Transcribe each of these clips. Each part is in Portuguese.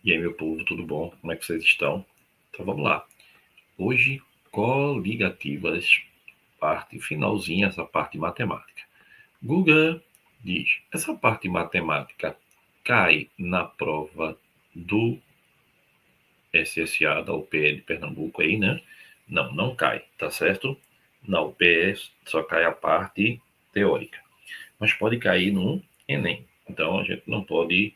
E aí, meu povo, tudo bom? Como é que vocês estão? Então vamos lá. Hoje, coligativas, parte finalzinha, essa parte matemática. Guga diz: essa parte matemática cai na prova do SSA, da UPE de Pernambuco aí, né? Não, não cai, tá certo? Na UPE só cai a parte teórica. Mas pode cair no Enem. Então a gente não pode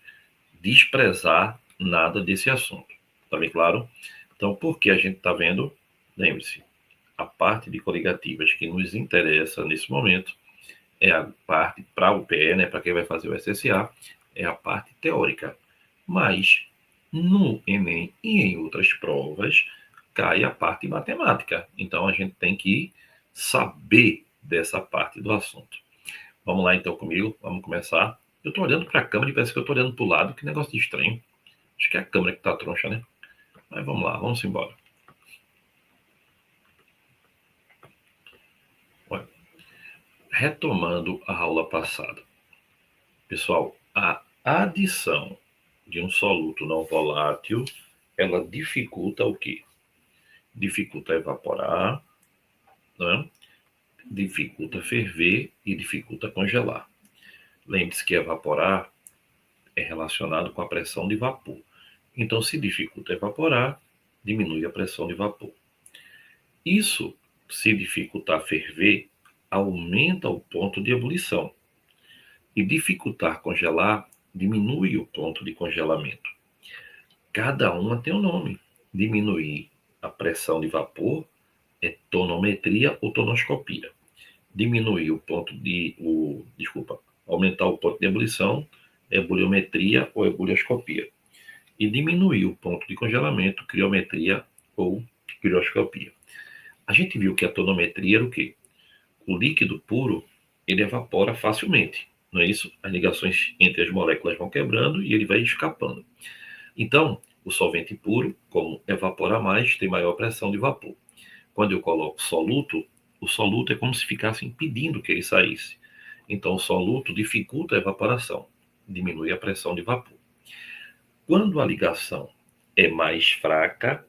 desprezar nada desse assunto. Tá bem claro? Então, por que a gente está vendo? Lembre-se, a parte de coligativas que nos interessa nesse momento é a parte para o PE, né, para quem vai fazer o SSA, é a parte teórica. Mas no Enem e em outras provas cai a parte matemática. Então a gente tem que saber dessa parte do assunto. Vamos lá então comigo, vamos começar. Eu estou olhando para a câmera e parece que eu estou olhando para o lado, que negócio estranho. Acho que é a câmera que está troncha, né? Mas vamos lá, vamos embora. Olha, retomando a aula passada. Pessoal, a adição de um soluto não volátil, ela dificulta o quê? Dificulta evaporar, né? Dificulta ferver e dificulta congelar. Lembre-se que evaporar é relacionado com a pressão de vapor. Então, se dificulta evaporar, diminui a pressão de vapor. Isso, se dificultar ferver, aumenta o ponto de ebulição. E dificultar congelar, diminui o ponto de congelamento. Cada uma tem um nome. Diminuir a pressão de vapor é tonometria ou tonoscopia. Diminuir o ponto de. Aumentar o ponto de ebulição é buliometria ou ebulioscopia. E diminuir o ponto de congelamento, criometria ou crioscopia. A gente viu que a tonometria era o quê? O líquido puro, ele evapora facilmente, não é isso? As ligações entre as moléculas vão quebrando e ele vai escapando. Então, o solvente puro, como evapora mais, tem maior pressão de vapor. Quando eu coloco soluto, o soluto é como se ficasse impedindo que ele saísse. Então, o soluto dificulta a evaporação, diminui a pressão de vapor. Quando a ligação é mais fraca,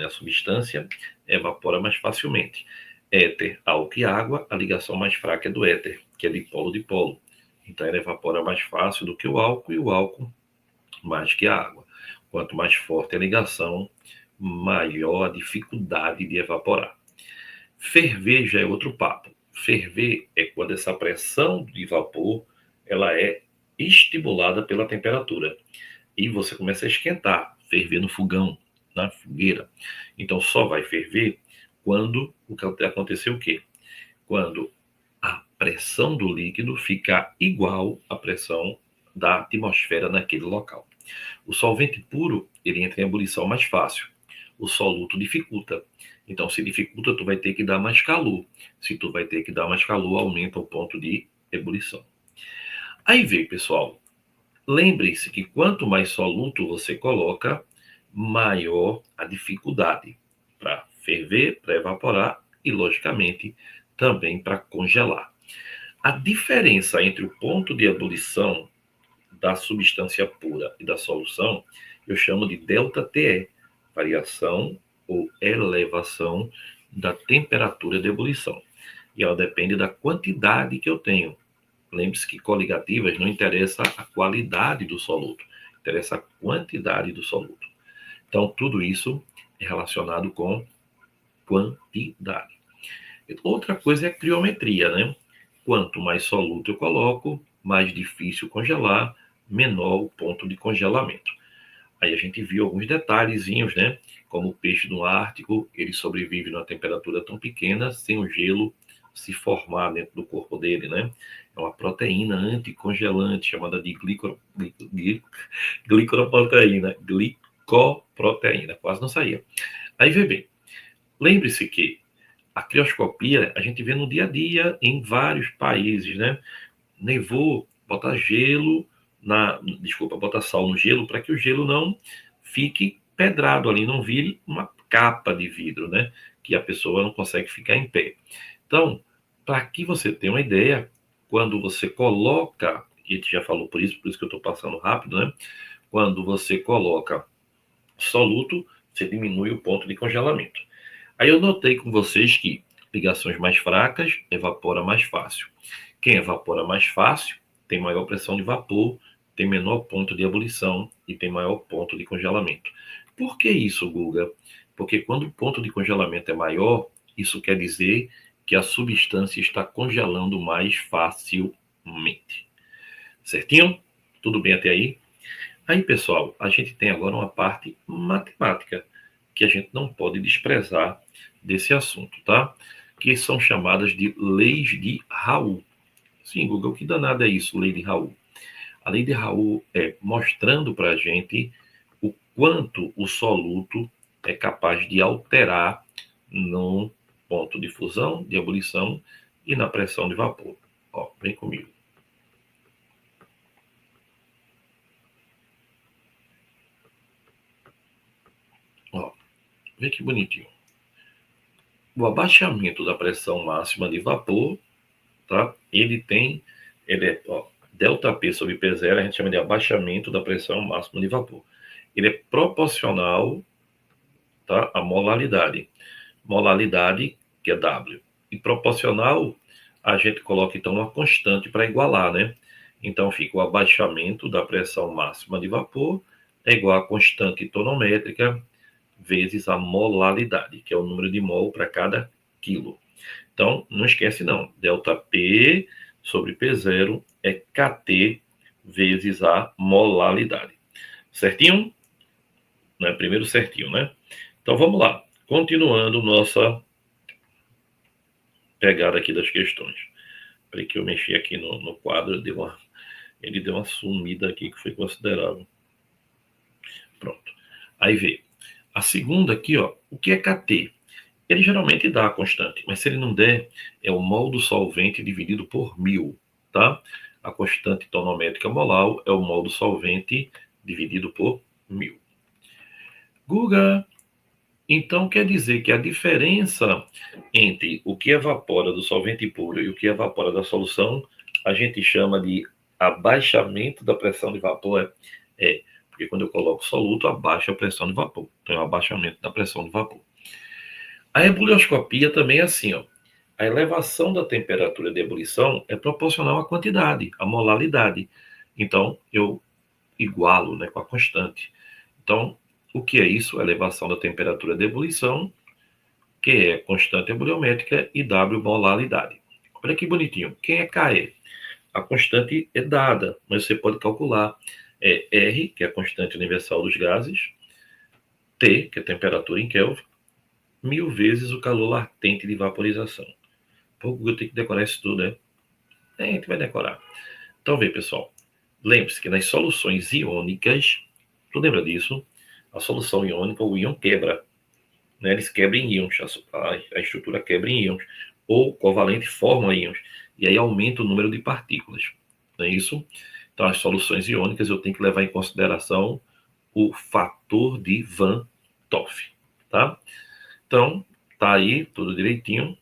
a substância evapora mais facilmente. Éter, álcool e água, a ligação mais fraca é do éter, que é dipolo-dipolo. Então, ela evapora mais fácil do que o álcool e o álcool mais que a água. Quanto mais forte a ligação, maior a dificuldade de evaporar. Ferver já é outro papo. Ferver é quando essa pressão de vapor ela é estimulada pela temperatura e você começa a esquentar, ferver no fogão, na fogueira. Então só vai ferver quando aconteceu o quê? Quando a pressão do líquido ficar igual à pressão da atmosfera naquele local. O solvente puro, ele entra em ebulição mais fácil. O soluto dificulta. Então, se dificulta, tu vai ter que dar mais calor. Se tu vai ter que dar mais calor, aumenta o ponto de ebulição. Aí veio, pessoal, lembre-se que quanto mais soluto você coloca, maior a dificuldade para ferver, para evaporar e, logicamente, também para congelar. A diferença entre o ponto de ebulição da substância pura e da solução, eu chamo de ΔTE, variação ou elevação da temperatura de ebulição. E ela depende da quantidade que eu tenho. Lembre-se que coligativas não interessa a qualidade do soluto, interessa a quantidade do soluto. Então, tudo isso é relacionado com quantidade. Outra coisa é a criometria, né? Quanto mais soluto eu coloco, mais difícil congelar, menor o ponto de congelamento. Aí a gente viu alguns detalhezinhos, né? Como o peixe do Ártico, ele sobrevive numa temperatura tão pequena, sem o gelo se formar dentro do corpo dele, né? É uma proteína anticongelante chamada de glicoproteína, quase não saía. Aí vê bem, lembre-se que a crioscopia a gente vê no dia a dia em vários países, né? Nevou, bota gelo bota sal no gelo para que o gelo não fique pedrado ali, não vire uma capa de vidro, né? Que a pessoa não consegue ficar em pé. Então, para que você tenha uma ideia, quando você coloca e a gente já falou por isso que eu estou passando rápido, né? Quando você coloca soluto, você diminui o ponto de congelamento. Aí eu notei com vocês que ligações mais fracas evapora mais fácil. Quem evapora mais fácil tem maior pressão de vapor, tem menor ponto de ebulição e tem maior ponto de congelamento. Por que isso, Guga? Porque quando o ponto de congelamento é maior, isso quer dizer que a substância está congelando mais facilmente. Certinho? Tudo bem até aí? Aí, pessoal, a gente tem agora uma parte matemática que a gente não pode desprezar desse assunto, tá? Que são chamadas de leis de Raul. Sim, Google, que danada é isso, lei de Raul? A lei de Raul é mostrando para a gente o quanto o soluto é capaz de alterar no ponto de fusão, de ebulição e na pressão de vapor. Ó, vem comigo. Ó, vê que bonitinho. O abaixamento da pressão máxima de vapor, tá? Ele é, ó, ΔP sobre P0, a gente chama de abaixamento da pressão máxima de vapor. Ele é proporcional, tá, à molaridade. Molaridade, que é W. E proporcional, a gente coloca então uma constante para igualar, né? Então fica o abaixamento da pressão máxima de vapor é igual a constante tonométrica vezes a molaridade, que é o número de mol para cada quilo. Então, não esquece não, ΔP sobre P0 é KT vezes a molaridade. Certinho? Né? Primeiro certinho, né? Então, vamos lá. Continuando nossa pegada aqui das questões. Peraí que eu mexi aqui no quadro, ele deu uma sumida aqui que foi considerável. Pronto. Aí vê. A segunda aqui, ó, o que é KT? Ele geralmente dá a constante, mas se ele não der, é o mol do solvente dividido por 1000, tá? A constante tonométrica molar é o mol do solvente dividido por 1000. Guga, então quer dizer que a diferença entre o que evapora do solvente puro e o que evapora da solução, a gente chama de abaixamento da pressão de vapor. Porque quando eu coloco soluto, abaixa a pressão de vapor. Então é o abaixamento da pressão de vapor. A ebulioscopia também é assim, ó. A elevação da temperatura de ebulição é proporcional à quantidade, à molaridade. Então, eu igualo, né, com a constante. Então, o que é isso? A elevação da temperatura de ebulição, que é constante ebuliométrica, e W molaridade. Olha que bonitinho. Quem é KE? A constante é dada, mas você pode calcular. É R, que é a constante universal dos gases, T, que é a temperatura em Kelvin, 1000 vezes o calor latente de vaporização. Pô, eu tenho que decorar isso tudo, né? A gente vai decorar. Então, vê, pessoal. Lembre-se que nas soluções iônicas, tu lembra disso? A solução iônica, o íon quebra. Né? Eles quebram em íons, a estrutura quebra em íons. Ou covalente forma íons. E aí aumenta o número de partículas. Não é isso? Então, as soluções iônicas eu tenho que levar em consideração o fator de Van Toff. Tá? Então, tá aí tudo direitinho.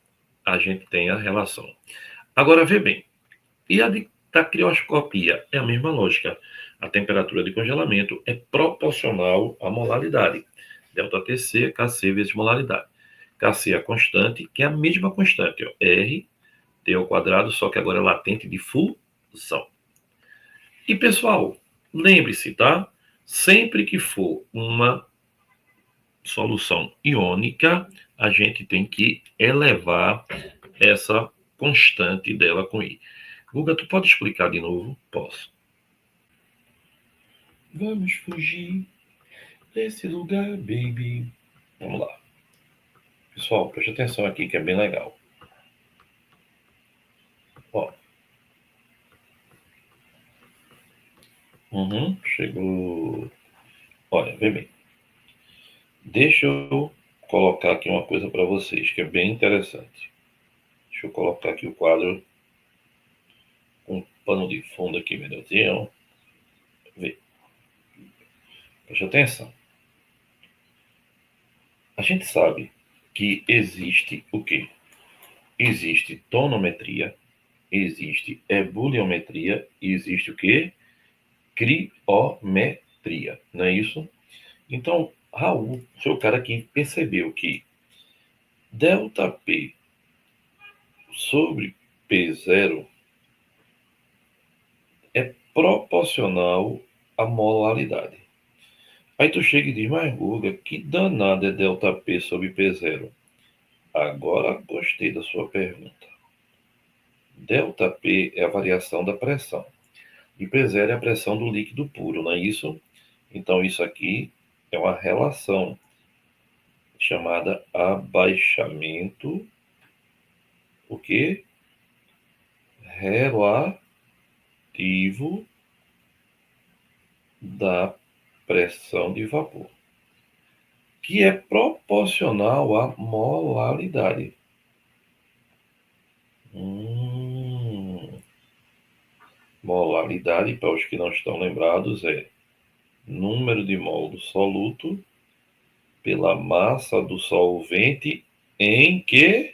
A gente tem a relação. Agora, vê bem. E da crioscopia? É a mesma lógica. A temperatura de congelamento é proporcional à molaridade. ΔTC, Kc vezes molaridade. Kc é a constante, que é a mesma constante. Ó, R, T ao quadrado, só que agora é latente de fusão. E, pessoal, lembre-se, tá? Sempre que for uma solução iônica, a gente tem que elevar essa constante dela com I. Guga, tu pode explicar de novo? Posso. Vamos fugir desse lugar, baby. Vamos lá. Pessoal, preste atenção aqui que é bem legal. Ó. Chegou. Olha, vê bem. Deixa eu colocar aqui uma coisa para vocês que é bem interessante. Deixa eu colocar aqui o quadro com um pano de fundo aqui, meu Deus. Vê. Preste atenção. A gente sabe que existe o quê? Existe tonometria, Existe ebuliometria e existe o quê? Criometria, não é isso? Então, Raul foi o cara que percebeu que ΔP sobre P0 é proporcional à molaridade. Aí tu chega e diz, mas Guga, que danada é ΔP sobre P0? Agora gostei da sua pergunta. ΔP é a variação da pressão. E P0 é a pressão do líquido puro, não é isso? Então isso aqui é uma relação chamada abaixamento, o quê? Relativo da pressão de vapor, que é proporcional à molaridade. Molaridade, para os que não estão lembrados, é número de mol do soluto pela massa do solvente em que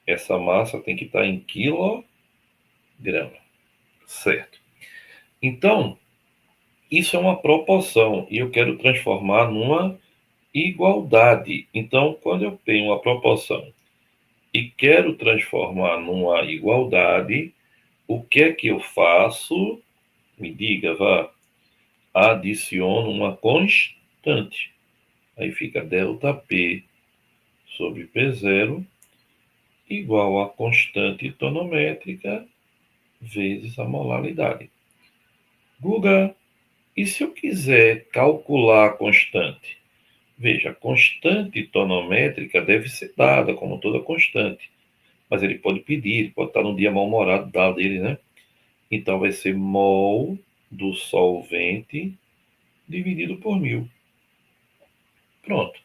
essa massa tem que estar em quilograma, certo? Então, isso é uma proporção e eu quero transformar numa igualdade. Então, quando eu tenho uma proporção e quero transformar numa igualdade, o que é que eu faço? Me diga, vá. Adiciono uma constante. Aí fica ΔP sobre P0 igual a constante tonométrica vezes a molaridade. Guga, e se eu quiser calcular a constante? Veja, a constante tonométrica deve ser dada, como toda constante. Mas ele pode pedir, ele pode estar num dia mal-humorado dele, né? Então vai ser mol do solvente dividido por 1000. Pronto.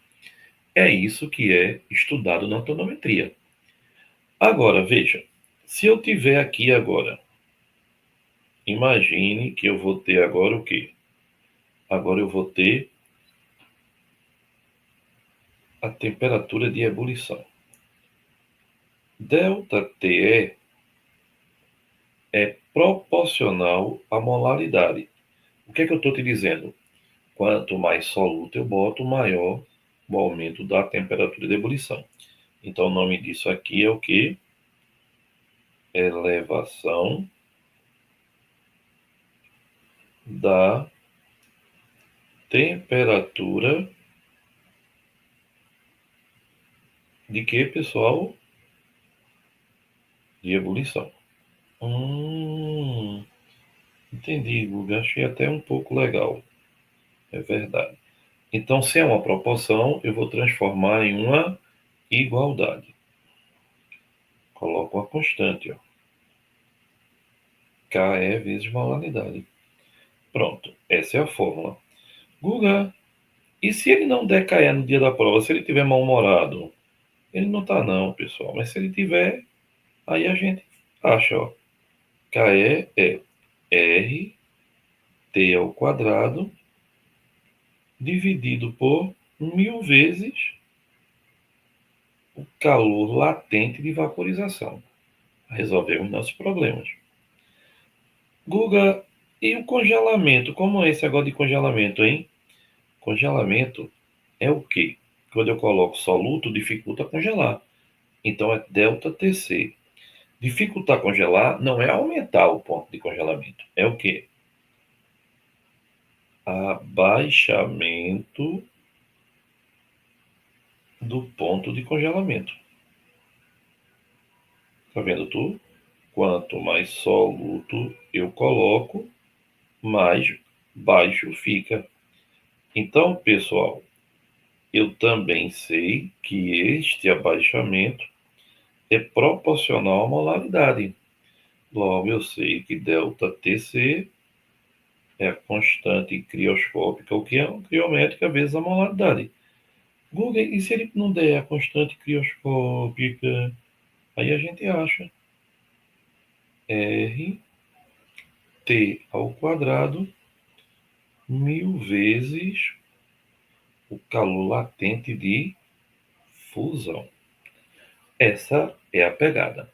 É isso que é estudado na tonometria. Agora, veja, se eu tiver aqui agora, imagine que eu vou ter agora o quê? Agora eu vou ter a temperatura de ebulição. ΔTE é proporcional à molaridade. O que é que eu estou te dizendo? Quanto mais soluto eu boto, maior o aumento da temperatura de ebulição. Então, o nome disso aqui é o quê? Elevação da temperatura de quê, pessoal? De ebulição. Entendi, Guga. Achei até um pouco legal. É verdade. Então, se é uma proporção, eu vou transformar em uma igualdade. Coloco uma constante, ó. KE vezes molaridade. Pronto. Essa é a fórmula. Guga, e se ele não der KE no dia da prova, se ele tiver mal-humorado? Ele não tá não, pessoal. Mas se ele tiver, aí a gente acha, ó. KE é R T ao quadrado dividido por 1000 vezes o calor latente de vaporização. Resolvemos nossos problemas. Guga, e o congelamento? Como é esse negócio de congelamento, hein? Congelamento é o quê? Quando eu coloco soluto, dificulta congelar. Então é ΔTC. Dificultar congelar não é aumentar o ponto de congelamento. É o quê? Abaixamento do ponto de congelamento. Tá vendo tu? Quanto mais soluto eu coloco, mais baixo fica. Então, pessoal, eu também sei que este abaixamento é proporcional à molaridade. Logo, eu sei que ΔTC é a constante crioscópica, o que é uma criométrica vezes a molaridade. Google, e se ele não der a constante crioscópica? Aí a gente acha RT ao quadrado 1000 vezes o calor latente de fusão. Essa é a pegada.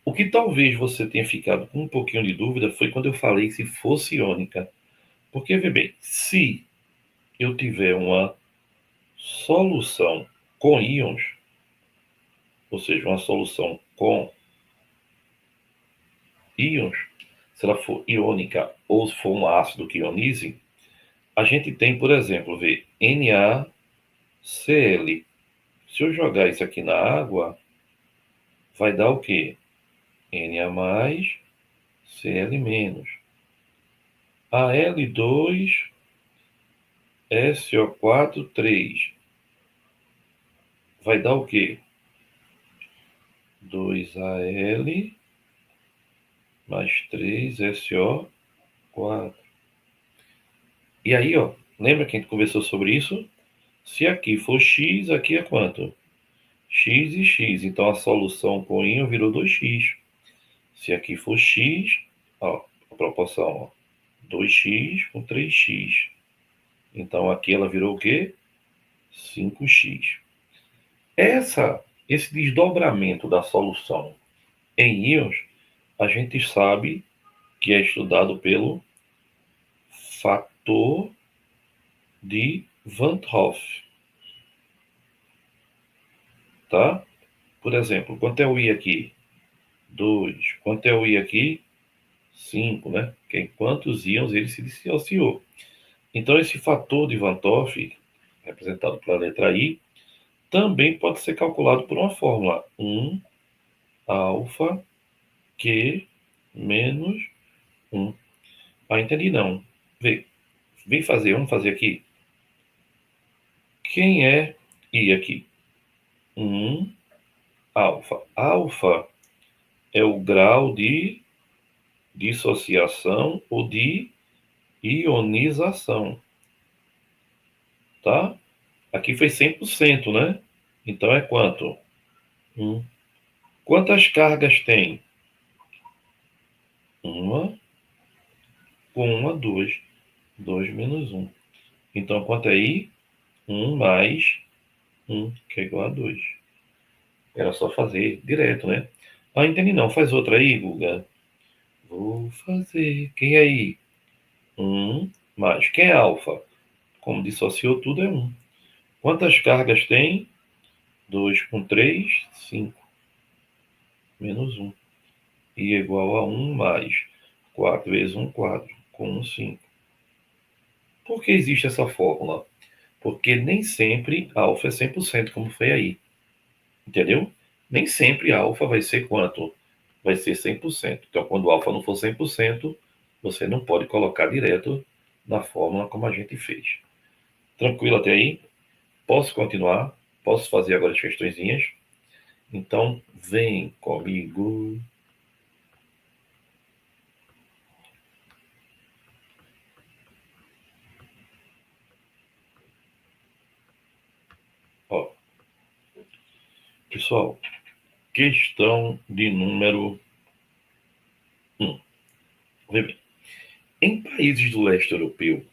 O que talvez você tenha ficado com um pouquinho de dúvida foi quando eu falei se fosse iônica. Porque, vê bem, se eu tiver uma solução com íons, ou seja, uma solução com íons, se ela for iônica ou se for um ácido que ionize, a gente tem, por exemplo, vê, NaCl. Se eu jogar isso aqui na água, vai dar o quê? Na mais, Cl menos. Al2, SO4, 3. Vai dar o quê? 2Al mais 3SO4. E aí, ó, lembra que a gente conversou sobre isso? Se aqui for X, aqui é quanto? X e X. Então a solução com íon virou 2X. Se aqui for X, ó, a proporção, ó, 2x com 3x. Então aqui ela virou o quê? 5x. Esse desdobramento da solução em íons, a gente sabe que é estudado pelo fator de Van Hoff, tá? Por exemplo, quanto é o I aqui? 2. Quanto é o I aqui? 5, né? Que em quantos íons ele se dissociou. Então, esse fator de Van Hoff, representado pela letra I, também pode ser calculado por uma fórmula. 1 alfa Q menos 1. Ah, entendi não. Vem fazer, vamos fazer aqui. Quem é I aqui? 1 alfa. Alfa é o grau de dissociação ou de ionização, tá? Aqui foi 100%, né? Então é quanto? 1. Quantas cargas tem? Uma com uma, 2. 2 menos 1. Então quanto é I? 1 mais 1, que é igual a 2. Era só fazer direto, né? Ah, entendi não. Faz outra aí, Guga. Vou fazer. Quem é I? 1 mais. Quem é alfa? Como dissociou tudo, é 1. Quantas cargas tem? 2 com 3, 5. Menos 1. I é igual a 1 mais 4 vezes 1, 4. Com 1, 5. Por que existe essa fórmula? Porque nem sempre alfa é 100%, como foi aí. Entendeu? Nem sempre alfa vai ser quanto? Vai ser 100%. Então, quando alfa não for 100%, você não pode colocar direto na fórmula como a gente fez. Tranquilo até aí? Posso continuar? Posso fazer agora as questõezinhas? Então, vem comigo. Ó, pessoal, questão de número 1. Vê bem. Em países do leste europeu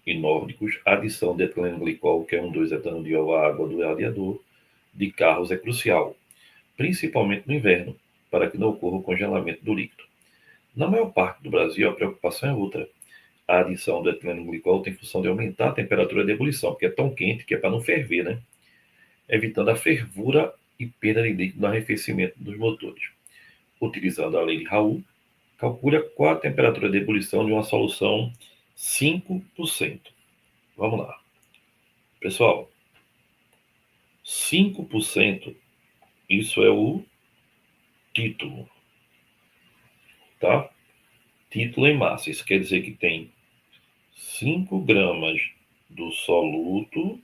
e nórdicos, a adição de etileno glicol, que é um 2-etanodiol à água do radiador de carros, é crucial, principalmente no inverno, para que não ocorra o congelamento do líquido. Na maior parte do Brasil, a preocupação é outra. A adição do etileno glicol tem função de aumentar a temperatura de ebulição, porque é tão quente que é para não ferver, né? Evitando a fervura e perda de líquido no arrefecimento dos motores. Utilizando a lei de Raoult, calcule qual a temperatura de ebulição de uma solução 5%. Vamos lá. Pessoal, 5%, isso é o título, tá? Título em massa. Isso quer dizer que tem 5 gramas do soluto,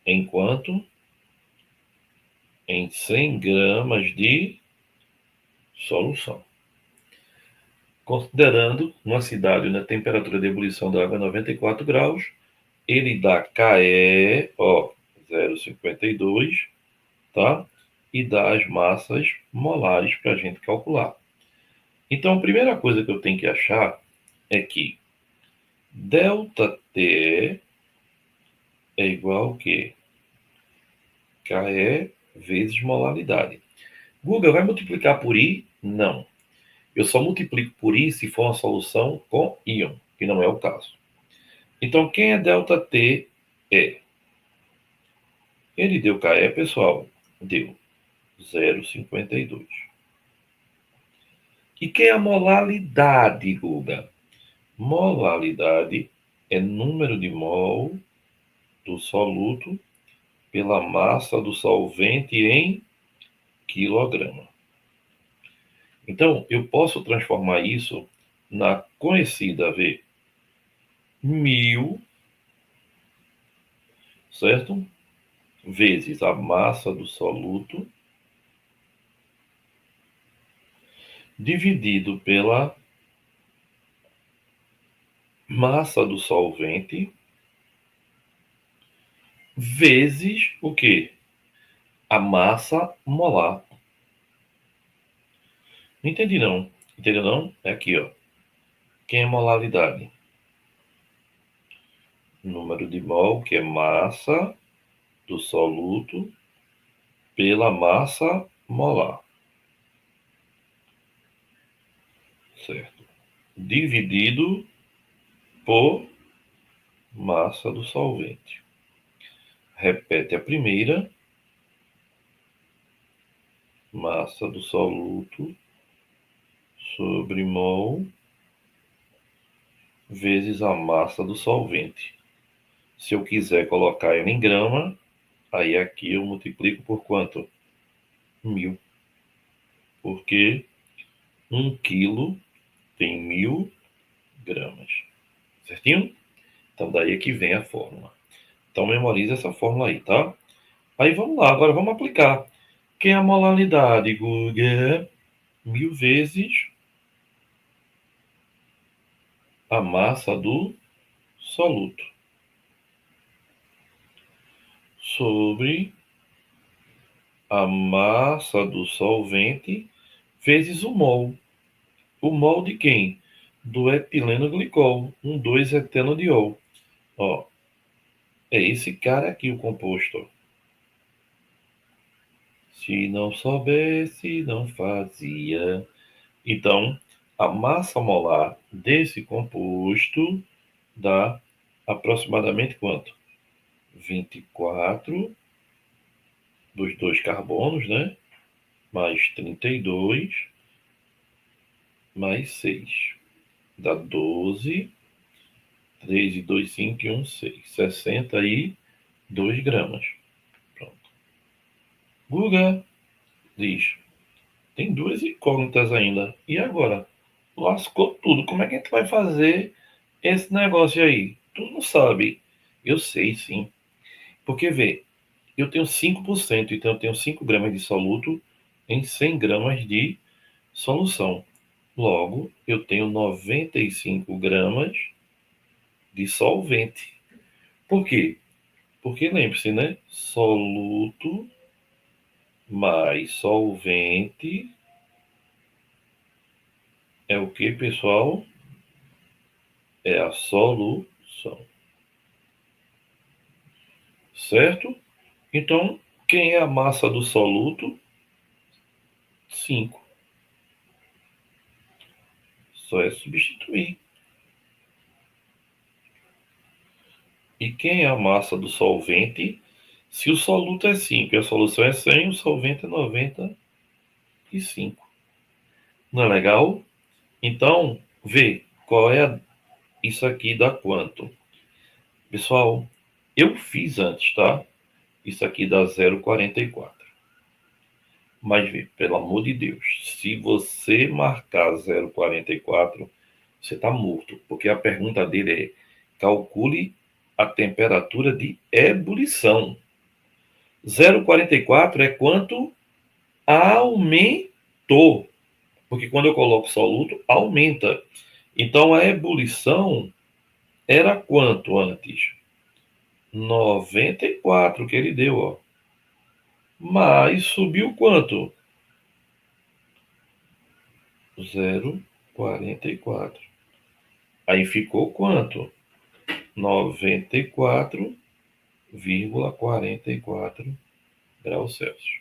enquanto em 100 gramas de solução. Considerando uma cidade onde a temperatura de ebulição da água é 94 graus, ele dá KE, ó, 0,52, tá? E dá as massas molares para a gente calcular. Então, a primeira coisa que eu tenho que achar é que ΔT é igual ao quê? KE vezes molaridade. Guga, vai multiplicar por I? Não. Eu só multiplico por I se for uma solução com íon, que não é o caso. Então, quem é ΔT é? Ele deu KE, pessoal? Deu 0,52. E quem é a molalidade, Guga? Molalidade é número de mol do soluto pela massa do solvente em quilograma. Então, eu posso transformar isso na conhecida, vê, 1.000, certo? Vezes a massa do soluto dividido pela massa do solvente vezes o quê? A massa molar. Não entendi não. Entendeu não? É aqui, ó. Quem é molaridade? Número de mol, que é massa do soluto pela massa molar. Certo? Dividido por massa do solvente. Repete a primeira. Massa do soluto sobre mol vezes a massa do solvente. Se eu quiser colocar ela em grama, aí aqui eu multiplico por quanto? 1.000. Porque 1 quilo tem 1.000 gramas. Certinho? Então daí é que vem a fórmula. Então memoriza essa fórmula aí, tá? Aí vamos lá, agora vamos aplicar. Quem é a molalidade, Guga? 1.000 vezes a massa do soluto sobre a massa do solvente vezes o mol. O mol de quem? Do etileno glicol, 2-etanodiol. Ó, é esse cara aqui o composto. Se não soubesse, não fazia. Então, a massa molar desse composto dá aproximadamente quanto? 24 dos 2 carbonos, né? Mais 32, mais 6. Dá 12, 3 e 2, 5 e 1, 6. 62 gramas. Pronto. Guga diz, tem duas incógnitas ainda. E agora? Lascou tudo. Como é que a gente vai fazer esse negócio aí? Tu não sabe. Eu sei, sim. Porque, vê, eu tenho 5%, então eu tenho 5 gramas de soluto em 100 gramas de solução. Logo, eu tenho 95 gramas de solvente. Por quê? Porque lembre-se, né? Soluto mais solvente é o que, pessoal? É a solução. Certo? Então, quem é a massa do soluto? 5. Só é substituir. E quem é a massa do solvente? Se o soluto é 5 e a solução é 100, o solvente é 95. Não é legal? Então, vê qual é isso aqui dá quanto. Pessoal, eu fiz antes, tá? Isso aqui dá 0,44. Mas, vê, pelo amor de Deus, se você marcar 0,44, você está morto. Porque a pergunta dele é, calcule a temperatura de ebulição. 0,44 é quanto aumentou. Porque quando eu coloco soluto, aumenta. Então, a ebulição era quanto antes? 94 que ele deu, ó. Mas subiu quanto? 0,44. Aí ficou quanto? 94,44 graus Celsius.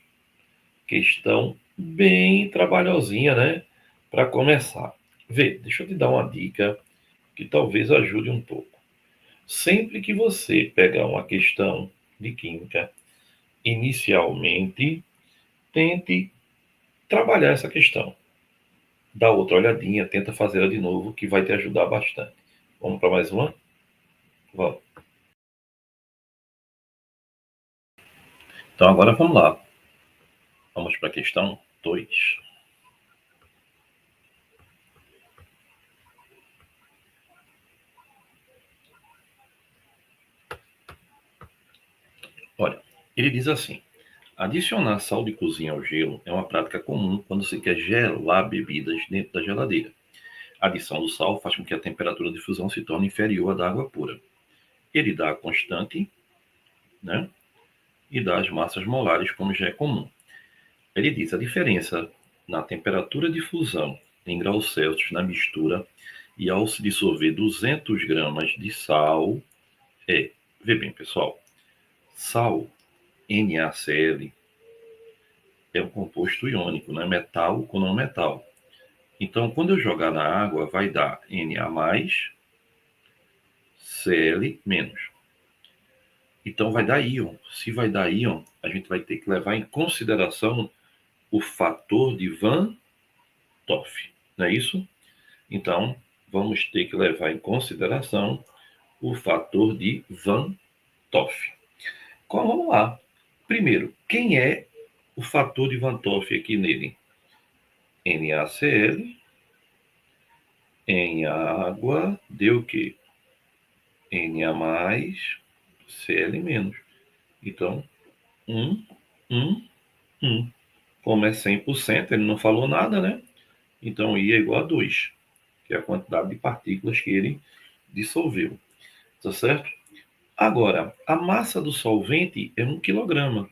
Questão bem trabalhosinha, né? Para começar. Vê, deixa eu te dar uma dica que talvez ajude um pouco. Sempre que você pegar uma questão de química, inicialmente, tente trabalhar essa questão. Dá outra olhadinha, tenta fazê-la de novo, que vai te ajudar bastante. Vamos para mais uma? Vamos. Então agora vamos lá. Vamos para a questão 2. Olha, ele diz assim: adicionar sal de cozinha ao gelo é uma prática comum quando se quer gelar bebidas dentro da geladeira. A adição do sal faz com que a temperatura de fusão se torne inferior à da água pura. Ele dá a constante, né, e dá as massas molares, como já é comum. Ele diz a diferença na temperatura de fusão em graus Celsius na mistura e ao se dissolver 200 gramas de sal é, vê bem pessoal, sal NaCl é um composto iônico, não é metal com não metal. Então, quando eu jogar na água, vai dar Na mais, Cl menos. Então, vai dar íon. Se vai dar íon, a gente vai ter que levar em consideração o fator de Van 't, não é isso? Então, vamos ter que levar em consideração o fator de Van 't. Então, vamos lá. Primeiro, quem é o fator de Van 't aqui nele? NaCl em água deu o quê? Na mais, Cl menos. Então, 1, 1, 1. Como é 100%, ele não falou nada, né? Então, I é igual a 2, que é a quantidade de partículas que ele dissolveu. Tá certo? Agora, a massa do solvente é 1 kg.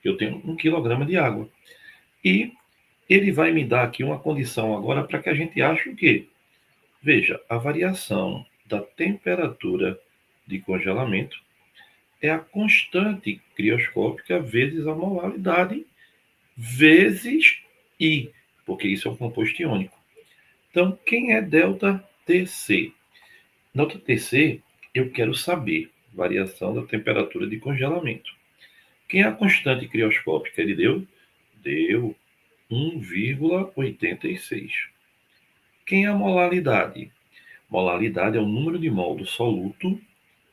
Eu tenho 1 kg de água. E ele vai me dar aqui uma condição agora para que a gente ache o quê? Veja, a variação da temperatura de congelamento é a constante crioscópica vezes a molaridade vezes I, porque isso é um composto iônico. Então, quem é ΔTc? ΔTc, eu quero saber variação da temperatura de congelamento. Quem é a constante crioscópica? Ele deu 1,86. Quem é a molaridade? Molaridade é o número de mol do soluto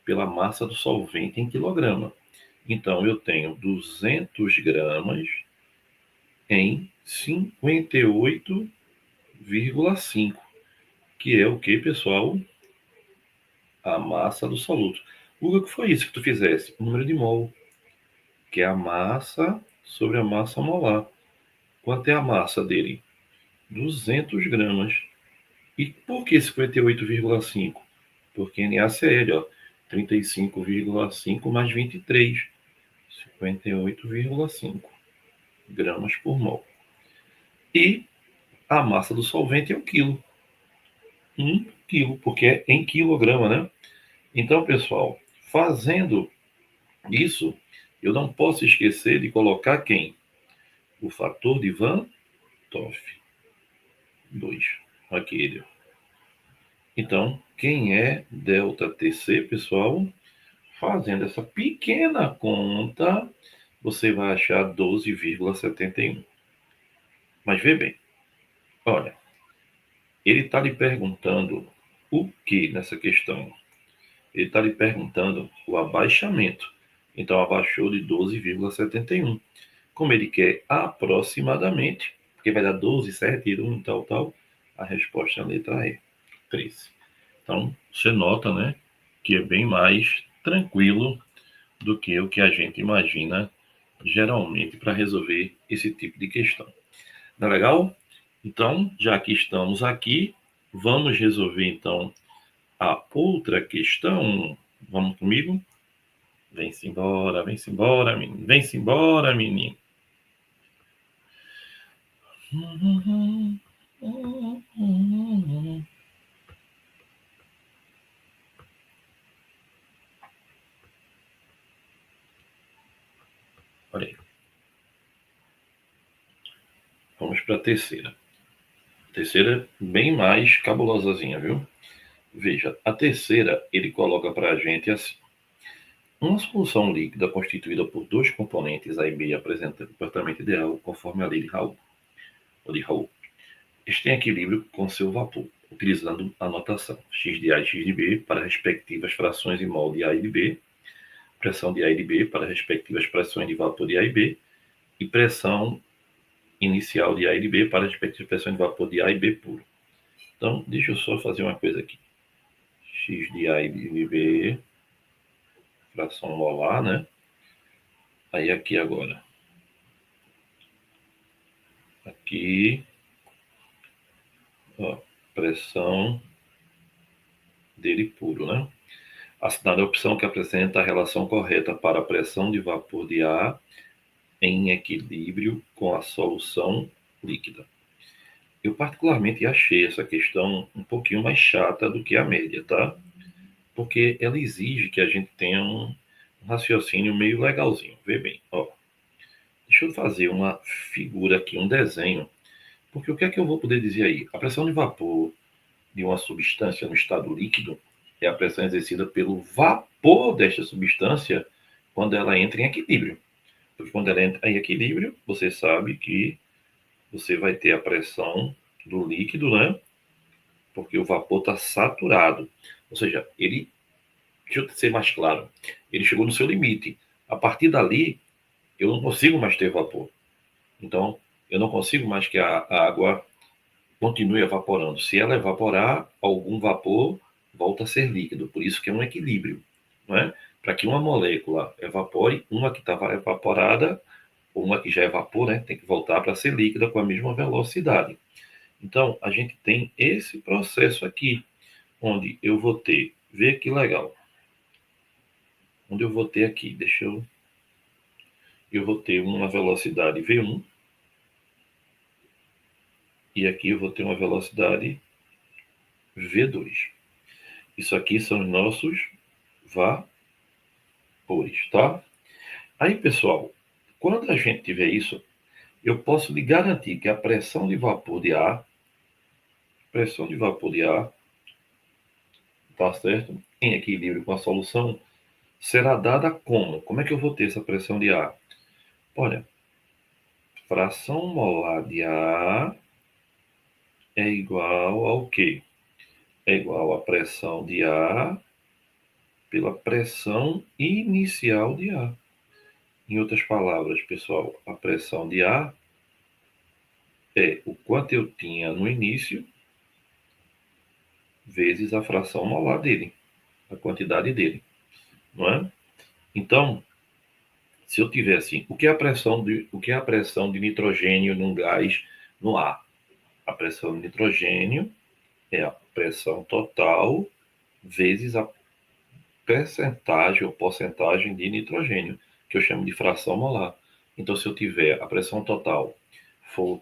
pela massa do solvente em quilograma. Então, eu tenho 200 gramas em 58,5, que é o que, pessoal? A massa do soluto. O que foi isso que tu fizesse? O número de mol, que é a massa sobre a massa molar. Quanto é a massa dele? 200 gramas. E por que 58,5? Porque NaCl, ó, 35,5 mais 23, 58,5 gramas por mol. E a massa do solvente é 1 quilo. 1 quilo, porque é em quilograma, né? Então, pessoal, fazendo isso, eu não posso esquecer de colocar quem? O fator de Van 2, aquele. Então, quem é ΔTc, pessoal? Fazendo essa pequena conta, você vai achar 12,71. Mas vê bem, olha, ele está lhe perguntando o que nessa questão? Ele está lhe perguntando o abaixamento. Então, abaixou de 12,71. Como ele quer aproximadamente, porque vai dar 12, 7, 1, tal, tal, a resposta é a letra E, 13. Então, você nota, né, que é bem mais tranquilo do que o que a gente imagina geralmente para resolver esse tipo de questão. Não é legal? Então, já que estamos aqui, vamos resolver então a outra questão. Vamos comigo? Vem-se embora, menino. Vem-se embora, menino. Olha aí. Vamos para a terceira. A terceira é bem mais cabulosazinha, viu? Veja, a terceira ele coloca para a gente assim. Uma solução líquida constituída por dois componentes A e B apresenta comportamento ideal conforme a lei de Raoult. Este tem equilíbrio com seu vapor, utilizando a notação x de A e x de B para respectivas frações de mol de A e de B, pressão de A e de B para respectivas pressões de vapor de A e B, e pressão inicial de A e de B para respectivas pressões de vapor de A e B puro. Então, deixa eu só fazer uma coisa aqui. X de A e de B, fração molar, né? Aí aqui agora. Aqui, ó, pressão dele puro, né? Assinale a opção que apresenta a relação correta para a pressão de vapor de ar em equilíbrio com a solução líquida. Eu particularmente achei essa questão um pouquinho mais chata do que a média, tá? Porque ela exige que a gente tenha um raciocínio meio legalzinho. Vê bem, ó. Deixa eu fazer uma figura aqui, um desenho. Porque o que é que eu vou poder dizer aí? A pressão de vapor de uma substância no estado líquido é a pressão exercida pelo vapor desta substância quando ela entra em equilíbrio. Porque quando ela entra em equilíbrio, você sabe que você vai ter a pressão do líquido, né? Porque o vapor está saturado. Ou seja, deixa eu ser mais claro, ele chegou no seu limite. A partir dali, eu não consigo mais ter vapor. Então, eu não consigo mais que a água continue evaporando. Se ela evaporar, algum vapor volta a ser líquido. Por isso que é um equilíbrio, não é? Para que uma molécula evapore, uma que estava evaporada, ou uma que já evapora, né, tem que voltar para ser líquida com a mesma velocidade. Então, a gente tem esse processo aqui, onde eu vou ter, vê que legal, onde eu vou ter aqui, eu vou ter uma velocidade V1, e aqui eu vou ter uma velocidade V2. Isso aqui são os nossos vapores, tá? Aí, pessoal, quando a gente tiver isso, eu posso lhe garantir que a pressão de vapor de ar, tá certo? Em equilíbrio com a solução, será dada como? Como é que eu vou ter essa pressão de ar? Olha, fração molar de ar é igual ao quê? É igual à pressão de ar pela pressão inicial de ar. Em outras palavras, pessoal, a pressão de ar é o quanto eu tinha no início vezes a fração molar dele, a quantidade dele, não é? Então, se eu tivesse, o que é a pressão de nitrogênio num gás no ar? A pressão de nitrogênio é a pressão total vezes a percentagem ou porcentagem de nitrogênio, que eu chamo de fração molar. Então, se eu tiver a pressão total for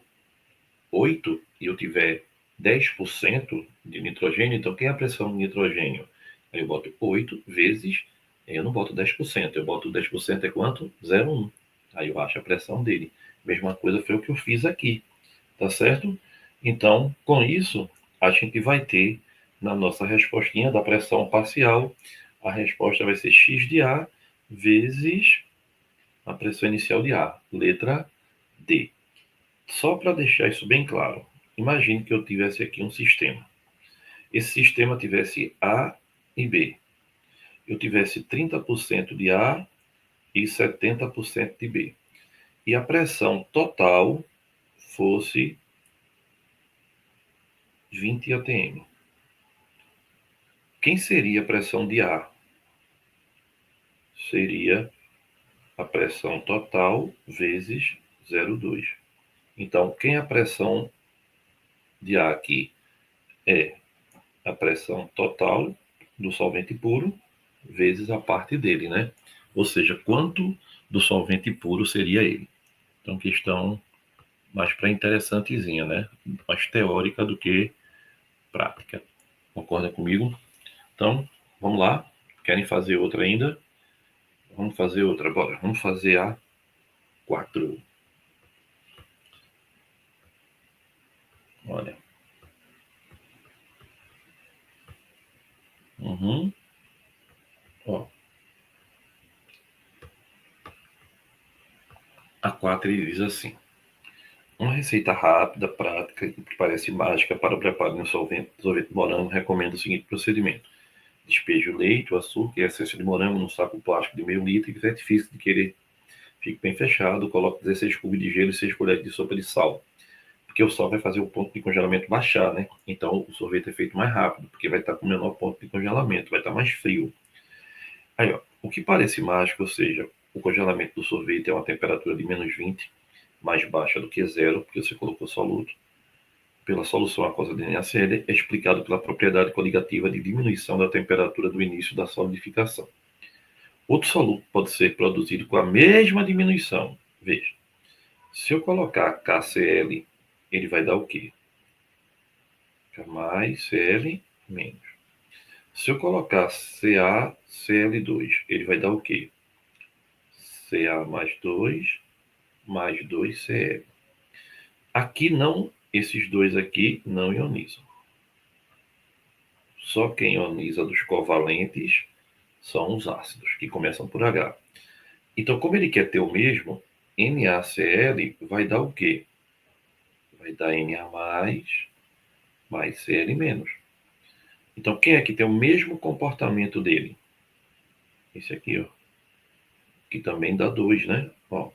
8 e eu tiver 10% de nitrogênio, então quem é a pressão de nitrogênio? Aí eu boto 8 vezes, eu não boto 10%, eu boto 10% é quanto? 0,1. Aí eu acho a pressão dele. Mesma coisa foi o que eu fiz aqui, tá certo? Então, com isso, a gente vai ter na nossa respostinha da pressão parcial, a resposta vai ser x de A vezes a pressão inicial de A, letra D. Só para deixar isso bem claro, imagine que eu tivesse aqui um sistema. Esse sistema tivesse A e B. Eu tivesse 30% de A e 70% de B. E a pressão total fosse 20 atm. Quem seria a pressão de A? Seria a pressão total vezes 0,2. Então, quem é a pressão de A aqui? É a pressão total do solvente puro vezes a parte dele, né? Ou seja, quanto do solvente puro seria ele. Então, questão mais para interessantezinha, né? Mais teórica do que prática. Concorda comigo? Então, vamos lá. Querem fazer outra ainda? Vamos fazer outra, bora. Vamos fazer a 4. Ó, a 4 ele diz assim: uma receita rápida, prática e que parece mágica para o preparo de um sorvete de morango recomenda o seguinte procedimento: despeje o leite, o açúcar e a essência de morango num saco plástico de meio litro e certifique de que ele fique bem fechado. Coloque 16 cubos de gelo e 6 colheres de sopa de sal, porque o sal vai fazer o ponto de congelamento baixar, né? Então o sorvete é feito mais rápido, porque vai estar com menor ponto de congelamento, vai estar mais frio. Aí, ó, o que parece mágico, ou seja, o congelamento do sorvete é uma temperatura de -20, mais baixa do que zero, porque você colocou soluto. Pela solução aquosa de NaCl, é explicado pela propriedade coligativa de diminuição da temperatura do início da solidificação. Outro soluto pode ser produzido com a mesma diminuição. Veja, se eu colocar KCl, ele vai dar o quê? K mais Cl menos. Se eu colocar CaCl2, ele vai dar o quê? Ca mais 2 mais 2Cl. Aqui não, esses dois aqui não ionizam. Só quem ioniza dos covalentes são os ácidos, que começam por H. Então, como ele quer ter o mesmo, NaCl vai dar o quê? Vai dar Na mais Cl menos. Então, quem é que tem o mesmo comportamento dele? Esse aqui, ó. Que também dá 2, né? Ó,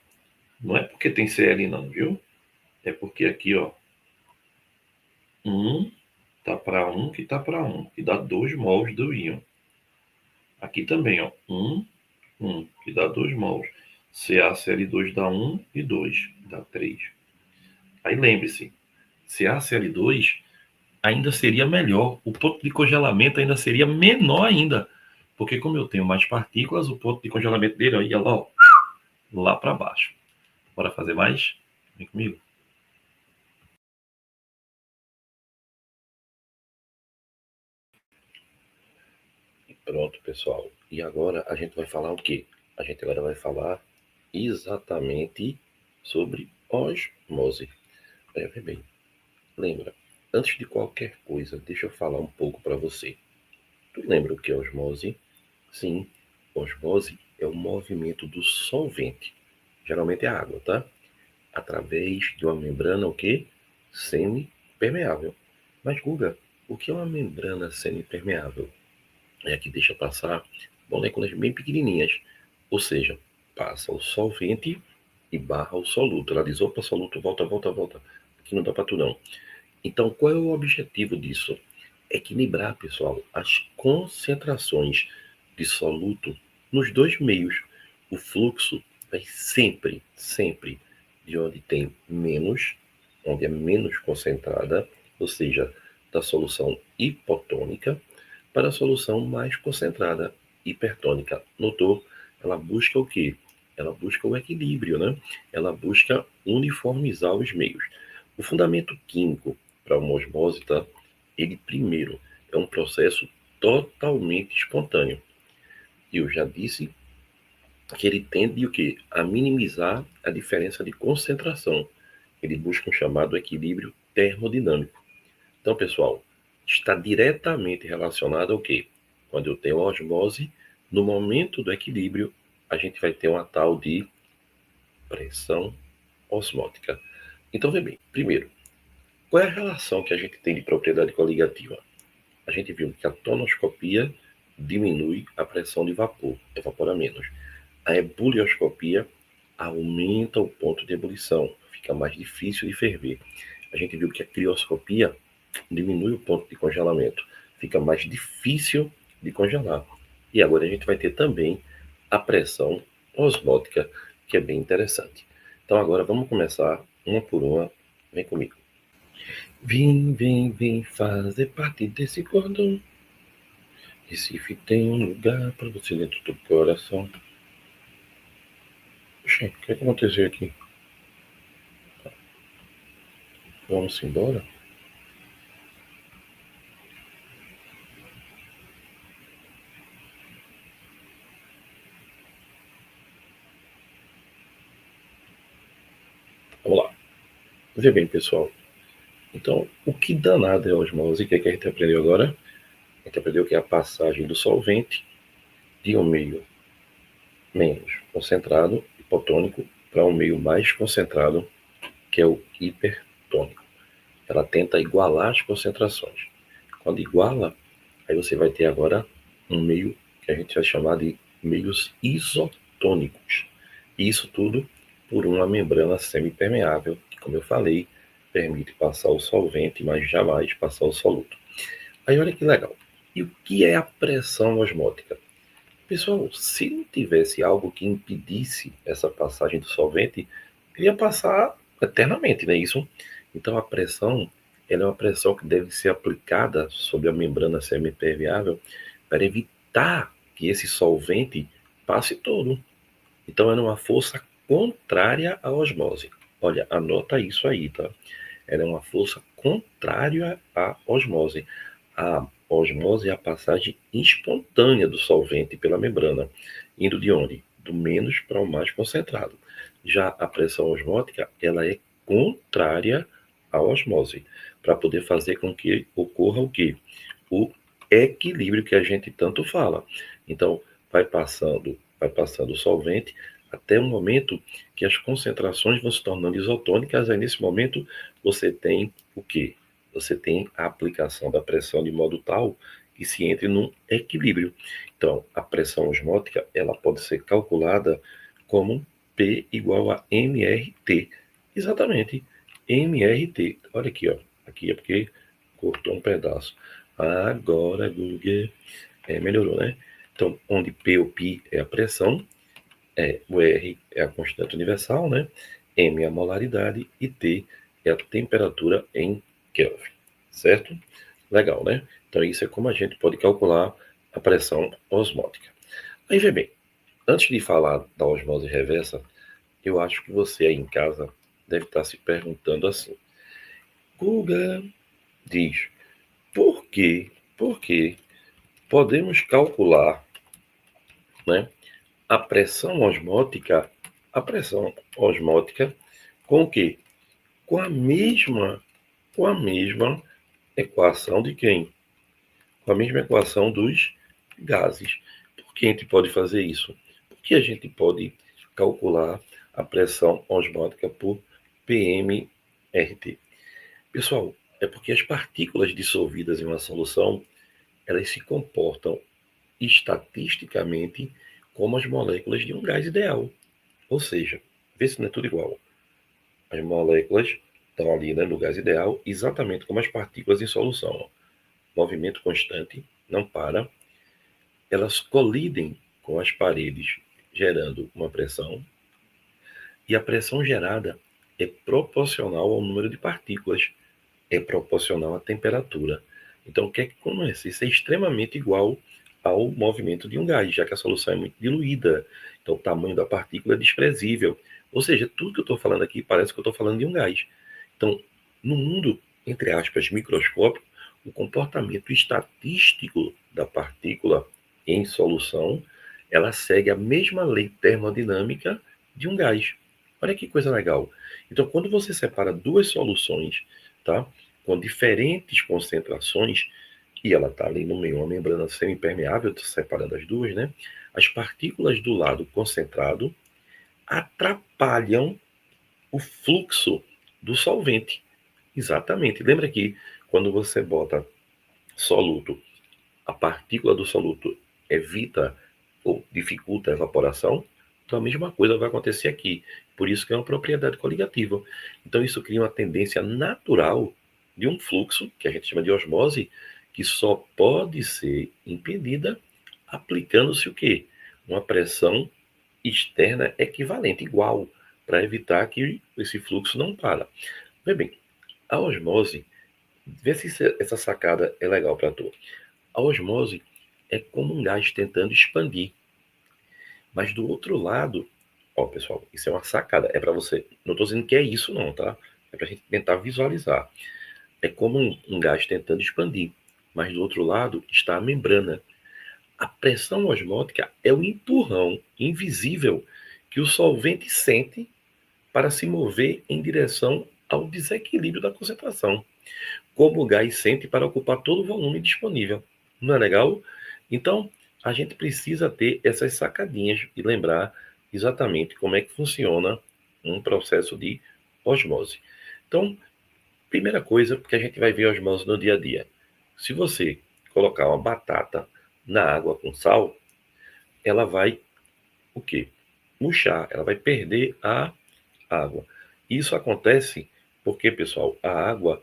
não é porque tem Cl não, viu? É porque aqui, ó, 1 tá para 1 que tá para 1, que dá 2 mols do íon. Aqui também, ó, 1, que dá 2 mols. CaCl2 dá 1 e 2, dá 3. Aí lembre-se, CaCl2 ainda seria melhor, o ponto de congelamento ainda seria menor ainda, porque como eu tenho mais partículas, o ponto de congelamento dele ó, ia lá, ó, lá para baixo. Bora fazer mais? Vem comigo. Pronto, pessoal. E agora a gente vai falar o quê? A gente agora vai falar exatamente sobre osmose. Vê bem, lembra, antes de qualquer coisa, deixa eu falar um pouco para você. Tu lembra o que é osmose? Sim, osmose é o movimento do solvente, geralmente é água, tá? Através de uma membrana o quê? Semipermeável. Mas, Guga, o que é uma membrana semipermeável? É a que deixa passar moléculas bem pequenininhas, ou seja, passa o solvente e barra o soluto. Ela diz, opa, soluto, volta, volta, volta. Aqui não dá para tu não. Então, qual é o objetivo disso? Equilibrar, pessoal, as concentrações de soluto nos dois meios. O fluxo vai sempre, sempre de onde tem menos, onde é menos concentrada, ou seja, da solução hipotônica, para a solução mais concentrada, hipertônica. Notou? Ela busca o quê? Ela busca o equilíbrio, né? Ela busca uniformizar os meios. O fundamento químico para uma osmose, tá? Ele primeiro é um processo totalmente espontâneo. E eu já disse que ele tende o quê? A minimizar a diferença de concentração. Ele busca um chamado equilíbrio termodinâmico. Então, pessoal, está diretamente relacionado ao quê? Quando eu tenho osmose, no momento do equilíbrio, a gente vai ter uma tal de pressão osmótica. Então, vê bem, primeiro, qual é a relação que a gente tem de propriedade coligativa? A gente viu que a tonoscopia diminui a pressão de vapor, evapora menos. A ebulioscopia aumenta o ponto de ebulição, fica mais difícil de ferver. A gente viu que a crioscopia diminui o ponto de congelamento, fica mais difícil de congelar. E agora a gente vai ter também a pressão osmótica, que é bem interessante. Então agora vamos começar uma por uma. Vem comigo. Vem, vem, vem fazer parte desse cordão. Recife tem um lugar para você dentro do coração. Oxê, o que aconteceu aqui? Vamos embora? Vamos lá. Vê bem, pessoal. Então, o que danado é a osmose? O que é que a gente aprendeu agora? A gente aprendeu que é a passagem do solvente de um meio menos concentrado, hipotônico, para um meio mais concentrado, que é o hipertônico. Ela tenta igualar as concentrações. Quando iguala, aí você vai ter agora um meio que a gente vai chamar de meios isotônicos. E isso tudo por uma membrana semipermeável, que, como eu falei, permite passar o solvente, mas jamais passar o soluto. Aí olha que legal. E o que é a pressão osmótica? Pessoal, se não tivesse algo que impedisse essa passagem do solvente, ele ia passar eternamente, não é isso? Então a pressão, ela é uma pressão que deve ser aplicada sobre a membrana semipermeável para evitar que esse solvente passe todo. Então ela é uma força contrária à osmose. Olha, anota isso aí, tá? Ela é uma força contrária à osmose. A osmose é a passagem espontânea do solvente pela membrana, indo de onde? Do menos para o mais concentrado. Já a pressão osmótica, ela é contrária à osmose, para poder fazer com que ocorra o quê? O equilíbrio que a gente tanto fala. Então, vai passando o solvente até o momento que as concentrações vão se tornando isotônicas, aí nesse momento você tem o quê? Você tem a aplicação da pressão de modo tal que se entre num equilíbrio. Então, a pressão osmótica, ela pode ser calculada como P igual a mRT. Exatamente, mRT. Olha aqui, ó. Aqui é porque cortou um pedaço. Agora, Google, melhorou, né? Então, onde P ou Pi é a pressão, o R é a constante universal, né? M é a molaridade e T é a temperatura em Kelvin, certo? Legal, né? Então isso é como a gente pode calcular a pressão osmótica. Aí vê bem, antes de falar da osmose reversa, eu acho que você aí em casa deve estar se perguntando assim: Guga, diz, por que podemos calcular, né, a pressão osmótica com o quê? Com a mesma, com a mesma equação de quem? Com a mesma equação dos gases. Por que a gente pode fazer isso? Porque a gente pode calcular a pressão osmótica por PMRT. Pessoal, é porque as partículas dissolvidas em uma solução, elas se comportam estatisticamente como as moléculas de um gás ideal. Ou seja, vê se não é tudo igual. As moléculas estão ali, né, no gás ideal, exatamente como as partículas em solução. Movimento constante, não para. Elas colidem com as paredes, gerando uma pressão. E a pressão gerada é proporcional ao número de partículas, é proporcional à temperatura. Então, o que é que acontece? Isso é extremamente igual ao movimento de um gás, já que a solução é muito diluída. Então, o tamanho da partícula é desprezível. Ou seja, tudo que eu estou falando aqui parece que eu estou falando de um gás. Então, no mundo, entre aspas, microscópico, o comportamento estatístico da partícula em solução, ela segue a mesma lei termodinâmica de um gás. Olha que coisa legal. Então, quando você separa duas soluções, tá, com diferentes concentrações, e ela está ali no meio, uma membrana semipermeável, separando as duas, né? As partículas do lado concentrado atrapalham o fluxo do solvente. Exatamente. Lembra que quando você bota soluto, a partícula do soluto evita ou dificulta a evaporação? Então a mesma coisa vai acontecer aqui. Por isso que é uma propriedade coligativa. Então isso cria uma tendência natural de um fluxo, que a gente chama de osmose, que só pode ser impedida aplicando-se o quê? Uma pressão externa equivalente, igual, para evitar que esse fluxo não para. Vê bem, a osmose, vê se essa sacada é legal para tu. A osmose é como um gás tentando expandir. Mas do outro lado, ó, pessoal, isso é uma sacada. É para você. Não estou dizendo que é isso, não, tá? É para a gente tentar visualizar. É como um gás tentando expandir. Mas do outro lado está a membrana. A pressão osmótica é o empurrão invisível que o solvente sente para se mover em direção ao desequilíbrio da concentração, como o gás sente para ocupar todo o volume disponível. Não é legal? Então, a gente precisa ter essas sacadinhas e lembrar exatamente como é que funciona um processo de osmose. Então, primeira coisa que a gente vai ver osmose no dia a dia. Se você colocar uma batata na água com sal, ela vai o quê? Murchar, ela vai perder a água. Isso acontece porque, pessoal, a água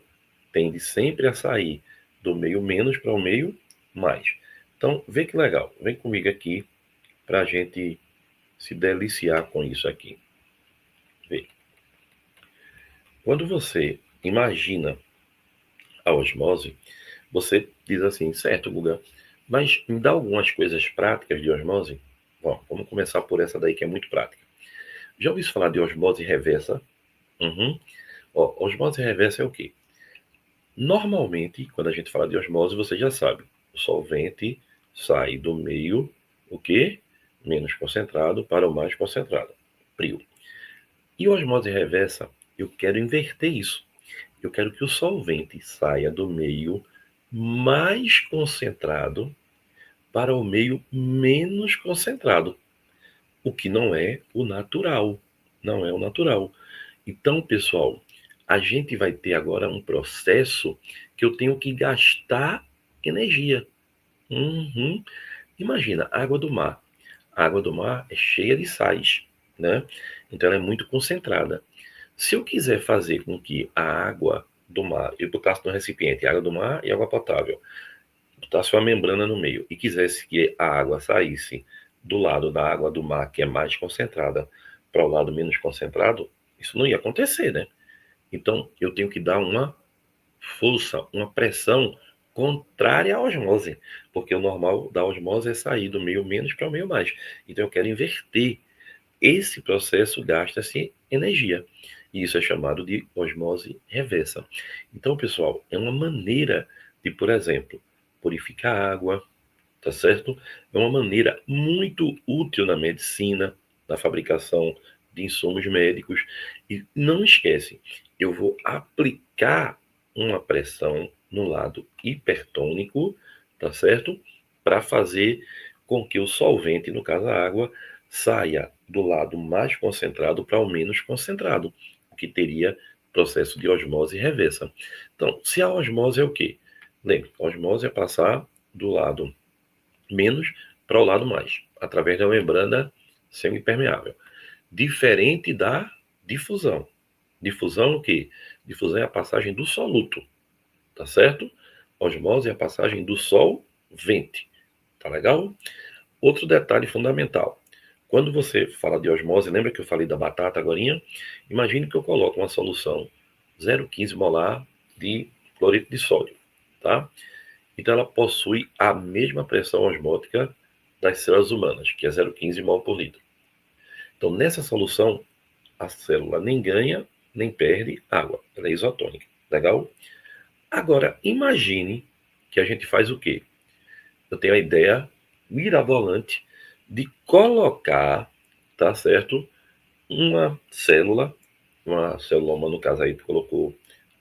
tende sempre a sair do meio menos para o meio mais. Então, vê que legal. Vem comigo aqui para a gente se deliciar com isso aqui. Vê. Quando você imagina a osmose, você diz assim, certo, Guga, mas me dá algumas coisas práticas de osmose? Bom, vamos começar por essa daí que é muito prática. Já ouviu falar de osmose reversa? Uhum. Ó, osmose reversa é o quê? Normalmente, quando a gente fala de osmose, você já sabe, o solvente sai do meio, o quê? Menos concentrado para o mais concentrado, frio. E osmose reversa, eu quero inverter isso. Eu quero que o solvente saia do meio mais concentrado para o meio menos concentrado, o que não é o natural. Não é o natural. Então, pessoal, a gente vai ter agora um processo que eu tenho que gastar energia. Uhum. Imagina, água do mar. A água do mar é cheia de sais, né? Então ela é muito concentrada. Se eu quiser fazer com que a água do mar, eu botasse no recipiente água do mar e água potável, botasse uma membrana no meio e quisesse que a água saísse do lado da água do mar, que é mais concentrada, para o lado menos concentrado, isso não ia acontecer, né? Então, eu tenho que dar uma força, uma pressão contrária à osmose, porque o normal da osmose é sair do meio menos para o meio mais. Então, eu quero inverter. Esse processo gasta-se energia. E isso é chamado de osmose reversa. Então, pessoal, é uma maneira de, por exemplo, purificar a água, tá certo? É uma maneira muito útil na medicina, na fabricação de insumos médicos. E não esquece, eu vou aplicar uma pressão no lado hipertônico, tá certo? Para fazer com que o solvente, no caso a água, saia do lado mais concentrado para o menos concentrado, o que teria processo de osmose reversa. Então, se a osmose é o quê? Lembre, a osmose é passar do lado menos para o lado mais, através da membrana semipermeável. Diferente da difusão. Difusão o quê? Difusão é a passagem do soluto, tá certo? Osmose é a passagem do solvente, tá legal? Outro detalhe fundamental. Quando você fala de osmose, lembra que eu falei da batata agorinha? Imagine que eu coloco uma solução 0,15 molar de cloreto de sódio, tá? Então ela possui a mesma pressão osmótica das células humanas, que é 0,15 mol por litro. Então nessa solução, a célula nem ganha, nem perde água. Ela é isotônica. Legal? Agora, imagine que a gente faz o quê? Eu tenho a ideia mirabolante de colocar, tá certo? Uma célula humana, no caso aí, tu colocou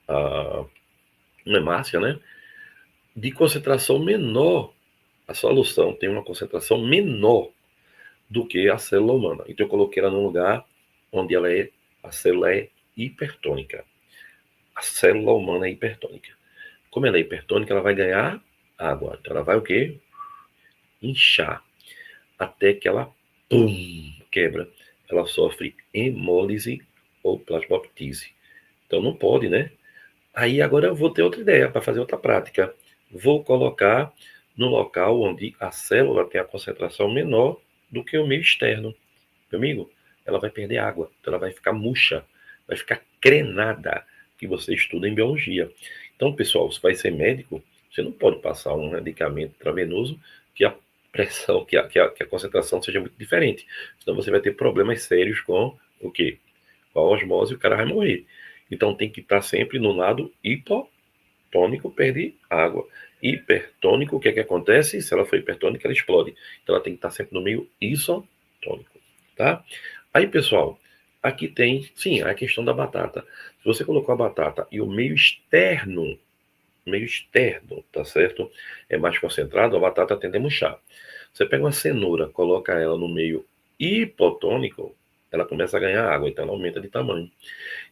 a uma hemácia, né? De concentração menor. A solução tem uma concentração menor do que a célula humana. Então eu coloquei ela num lugar onde a célula é hipertônica. A célula humana é hipertônica. Como ela é hipertônica, ela vai ganhar água. Então ela vai o quê? Inchar. Até que ela, pum, quebra. Ela sofre hemólise ou plasmoptise. Então não pode, né? Aí agora eu vou ter outra ideia para fazer outra prática. Vou colocar no local onde a célula tem a concentração menor do que o meio externo. Meu amigo, ela vai perder água, então ela vai ficar murcha, vai ficar crenada, que você estuda em biologia. Então, pessoal, se vai ser médico, você não pode passar um medicamento intravenoso que a pressão, que a concentração seja muito diferente. Senão você vai ter problemas sérios com o quê? Com a osmose e o cara vai morrer. Então tem que estar sempre no lado hipotônico, perde água. Hipertônico, o que é que acontece? Se ela for hipertônica, ela explode. Então ela tem que estar sempre no meio isotônico, tá? Aí, pessoal, aqui tem, sim, a questão da batata. Se você colocou a batata e o meio externo meio externo, tá certo? É mais concentrado, a batata tende a murchar. Você pega uma cenoura, coloca ela no meio hipotônico, ela começa a ganhar água, então ela aumenta de tamanho.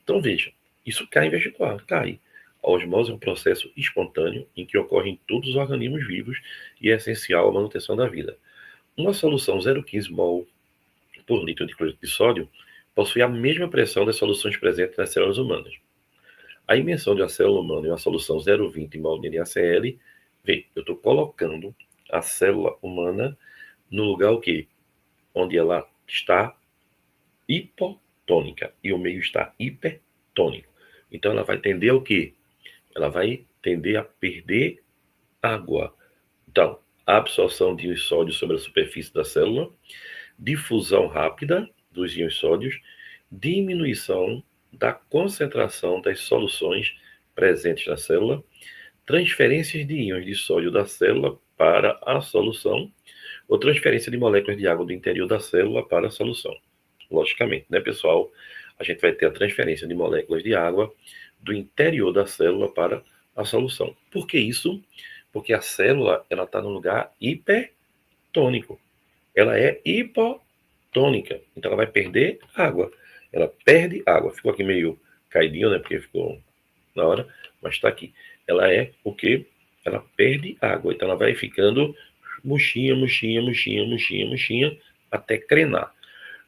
Então veja, isso cai em vez de coar, cai. A osmose é um processo espontâneo em que ocorre em todos os organismos vivos e é essencial à manutenção da vida. Uma solução 0,15 mol por litro de cloreto de sódio possui a mesma pressão das soluções presentes nas células humanas. A imensão de uma célula humana em uma solução 0,20 mol de NaCl, vê, eu estou colocando a célula humana no lugar o quê? Onde ela está hipotônica e o meio está hipertônico. Então ela vai tender ao quê? Ela vai tender a perder água. Então, a absorção de íons sódios sobre a superfície da célula, difusão rápida dos íons sódios, diminuição da concentração das soluções presentes na célula, transferências de íons de sódio da célula para a solução, ou transferência de moléculas de água do interior da célula para a solução. Logicamente, né, pessoal? A gente vai ter a transferência de moléculas de água do interior da célula para a solução. Por que isso? Porque a célula ela está no lugar hipertônico. Ela é hipotônica, então ela vai perder água. Ela perde água. Ficou aqui meio caidinho, né? Porque ficou na hora, mas está aqui. Ela é o que? Ela perde água. Então ela vai ficando murchinha, murchinha, murchinha, murchinha, murchinha, até crenar.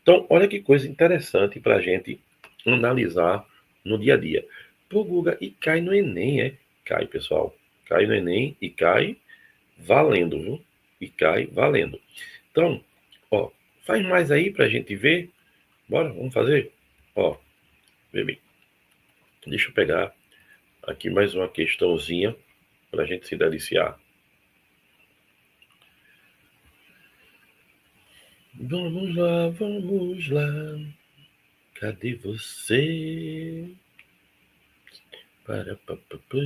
Então, olha que coisa interessante para a gente analisar no dia a dia. Pô, Guga, e cai no Enem, é? Cai, pessoal. Cai no Enem e cai valendo, viu? E cai valendo. Então, ó, faz mais aí para a gente ver. Bora, vamos fazer? Ó, vê bem. Deixa eu pegar aqui mais uma questãozinha para a gente se deliciar. Vamos lá, vamos lá. Cadê você? Para, pa, pa, pa.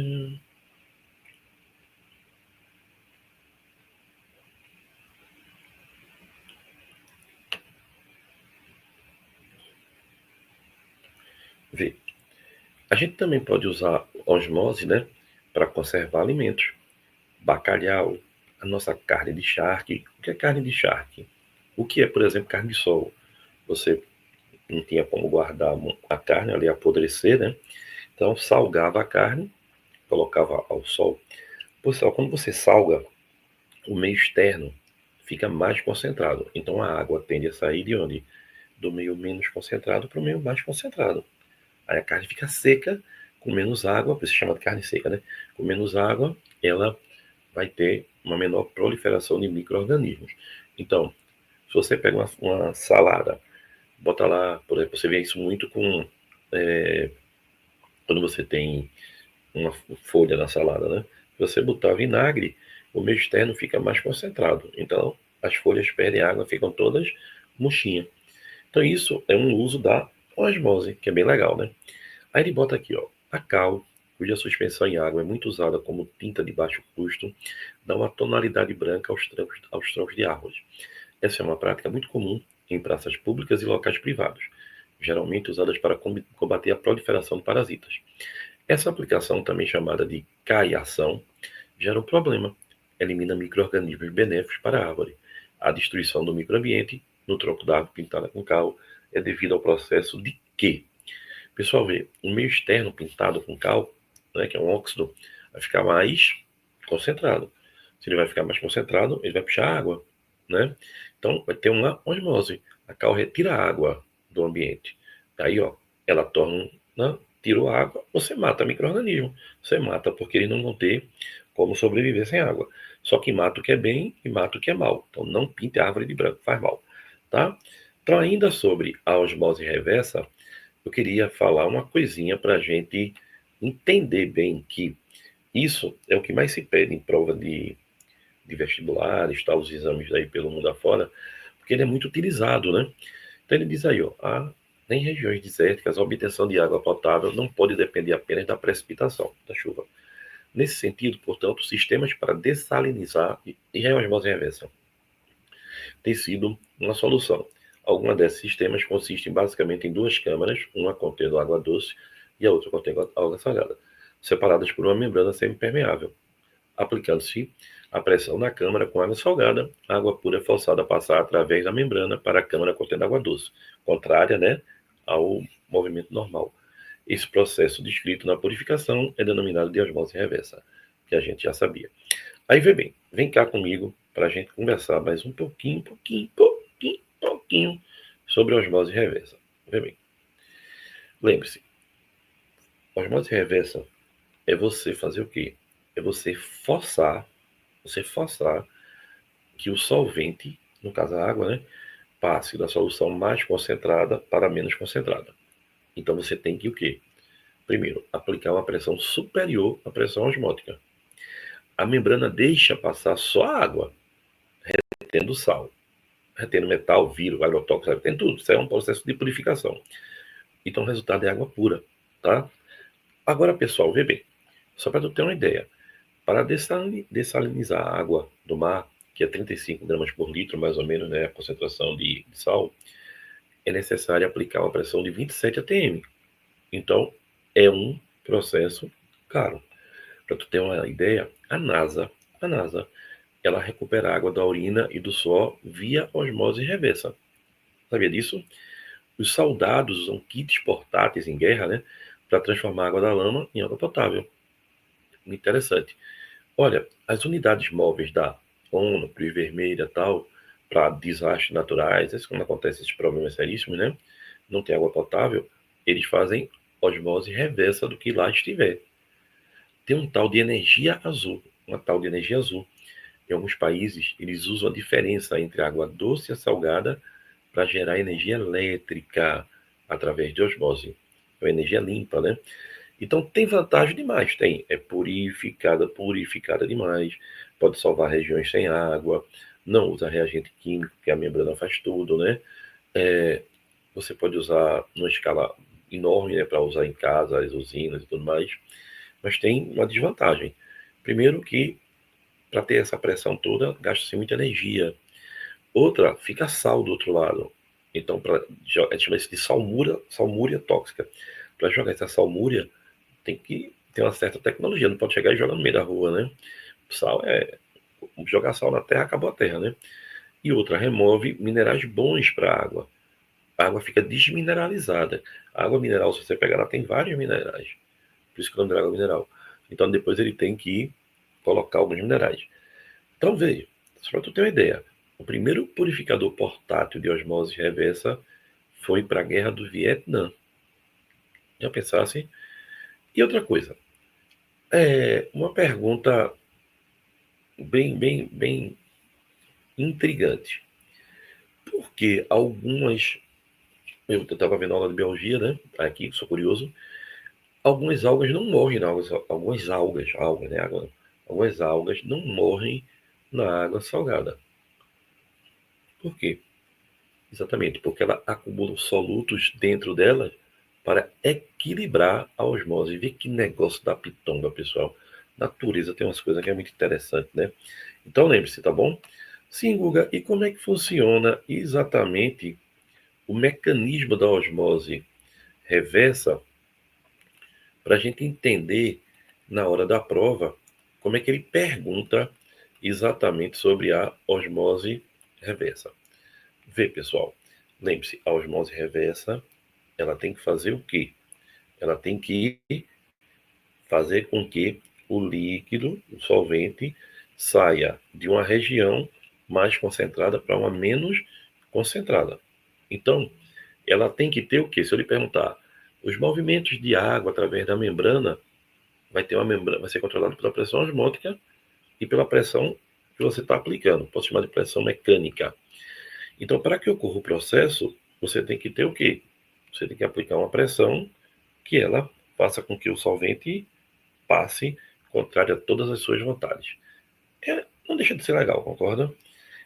Vê. A gente também pode usar osmose, né, para conservar alimentos. Bacalhau, a nossa carne de charque. O que é carne de charque? O que é, por exemplo, carne de sol? Você não tinha como guardar a carne ali apodrecer, né? Então salgava a carne, colocava ao sol. Pessoal, quando você salga, o meio externo fica mais concentrado. Então a água tende a sair de onde? Do meio menos concentrado para o meio mais concentrado. Aí a carne fica seca, com menos água, por isso se chama de carne seca, né? Com menos água, ela vai ter uma menor proliferação de micro-organismos. Então, se você pega uma salada, bota lá, por exemplo, você vê isso muito com quando você tem uma folha na salada, né? Se você botar vinagre, o meio externo fica mais concentrado. Então, as folhas perdem água, ficam todas murchinhas. Então, isso é um uso da osmose, que é bem legal, né? Aí ele bota aqui, ó, a cal, cuja suspensão em água é muito usada como tinta de baixo custo, dá uma tonalidade branca aos troncos de árvores. Essa é uma prática muito comum em praças públicas e locais privados, geralmente usadas para combater a proliferação de parasitas. Essa aplicação, também chamada de caiação, gera um problema. Elimina micro-organismos benéficos para a árvore. A destruição do microambiente no tronco da árvore pintada com cal é devido ao processo de quê? Pessoal, vê, o meio externo pintado com cal, né, que é um óxido, vai ficar mais concentrado. Se ele vai ficar mais concentrado, ele vai puxar água, né? Então, vai ter uma osmose. A cal retira a água do ambiente. Aí, ó, ela torna, né, tirou a água, você mata micro-organismo. Você mata porque eles não vão ter como sobreviver sem água. Só que mata o que é bem e mata o que é mal. Então, não pinte a árvore de branco, faz mal, tá? Então, ainda sobre a osmose reversa, eu queria falar uma coisinha para a gente entender bem que isso é o que mais se pede em prova de vestibulares, tá, os exames aí pelo mundo afora, porque ele é muito utilizado, né? Então ele diz aí, ó, em regiões desérticas, a obtenção de água potável não pode depender apenas da precipitação, da chuva. Nesse sentido, portanto, sistemas para dessalinizar e a osmose reversa tem sido uma solução. Alguns desses sistemas consistem basicamente em duas câmaras, uma contendo água doce e a outra contendo água salgada. separadas por uma membrana semipermeável. Aplicando-se a pressão na câmara com água salgada, a água pura é forçada a passar através da membrana para a câmara contendo água doce, contrária, né, ao movimento normal. Esse processo descrito na purificação é denominado de osmose reversa, que a gente já sabia. Aí vê bem, vem cá comigo para a gente conversar mais um pouquinho sobre osmose reversa. Vê bem. Lembre-se, osmose reversa é você fazer o quê? É você forçar que o solvente, no caso a água, né, passe da solução mais concentrada para menos concentrada. Então você tem que o quê? Primeiro, aplicar uma pressão superior à pressão osmótica. A membrana deixa passar só a água, retendo sal, retendo metal, vírus, agrotóxico, tem tudo. Isso é um processo de purificação. Então o resultado é água pura, tá? Agora, pessoal, vê bem. Só para tu ter uma ideia, para dessalinizar a água do mar, que é 35 gramas por litro, mais ou menos, né, a concentração de sal, é necessário aplicar uma pressão de 27 atm. Então, é um processo caro. Para tu ter uma ideia, a NASA, ela recupera a água da urina e do suor via osmose reversa. Sabia disso? Os soldados usam kits portáteis em guerra, né, para transformar a água da lama em água potável. Interessante. Olha, as unidades móveis da ONU, Cruz Vermelha, tal, para desastres naturais, quando acontecem esses problemas seríssimos, né? Não tem água potável, eles fazem osmose reversa do que lá estiver. Tem um tal de energia azul, uma tal de energia azul. Em alguns países, eles usam a diferença entre a água doce e a salgada para gerar energia elétrica através de osmose. É uma energia limpa, né? Então tem vantagem demais, tem. É purificada demais, pode salvar regiões sem água, não usa reagente químico, que a membrana faz tudo, né? É, você pode usar numa escala enorme, né, para usar em casa, as usinas e tudo mais, mas tem uma desvantagem. Primeiro que para ter essa pressão toda, gasta-se muita energia. Outra, fica sal do outro lado. Então, chama-se de salmúria tóxica. Para jogar essa salmúria, tem que ter uma certa tecnologia, não pode chegar e jogar no meio da rua, né? Sal é. Jogar sal na terra, acabou a terra, né? E outra, remove minerais bons para a água. A água fica desmineralizada. A água mineral, se você pegar, ela tem vários minerais. Por isso que o nome é água mineral. Então depois ele tem que colocar alguns minerais. Então veja, só para tu ter uma ideia, o primeiro purificador portátil de osmose reversa foi para a guerra do Vietnã. Já pensasse? E outra coisa, uma pergunta bem intrigante. Porque eu estava vendo aula de biologia, né? Aqui, sou curioso. Algumas algas não morrem na água, algas, né? Algumas algas não morrem na água salgada. Por quê? Exatamente, porque ela acumula solutos dentro dela para equilibrar a osmose. Vê que negócio da pitonga, pessoal. Natureza tem umas coisas que é muito interessante, né? Então lembre-se, tá bom? Sim, Guga, e como é que funciona exatamente o mecanismo da osmose reversa para a gente entender na hora da prova como é que ele pergunta exatamente sobre a osmose reversa? Vê, pessoal, lembre-se, a osmose reversa, ela tem que fazer o quê? Ela tem que fazer com que o líquido, o solvente, saia de uma região mais concentrada para uma menos concentrada. Então, ela tem que ter o quê? Se eu lhe perguntar, os movimentos de água através da membrana vai ser controlado pela pressão osmótica e pela pressão que você está aplicando. Posso chamar de pressão mecânica. Então, para que ocorra o processo, você tem que ter o quê? Você tem que aplicar uma pressão que ela faça com que o solvente passe contrário a todas as suas vontades. Não deixa de ser legal, concorda?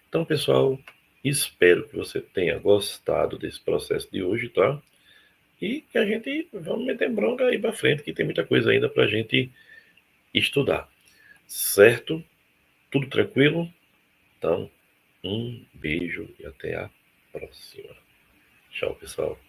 Então, pessoal, espero que você tenha gostado desse processo de hoje, tá? E que a gente vamos meter bronca aí para frente, que tem muita coisa ainda para a gente estudar. Certo? Tudo tranquilo? Então, um beijo e até a próxima. Tchau, pessoal.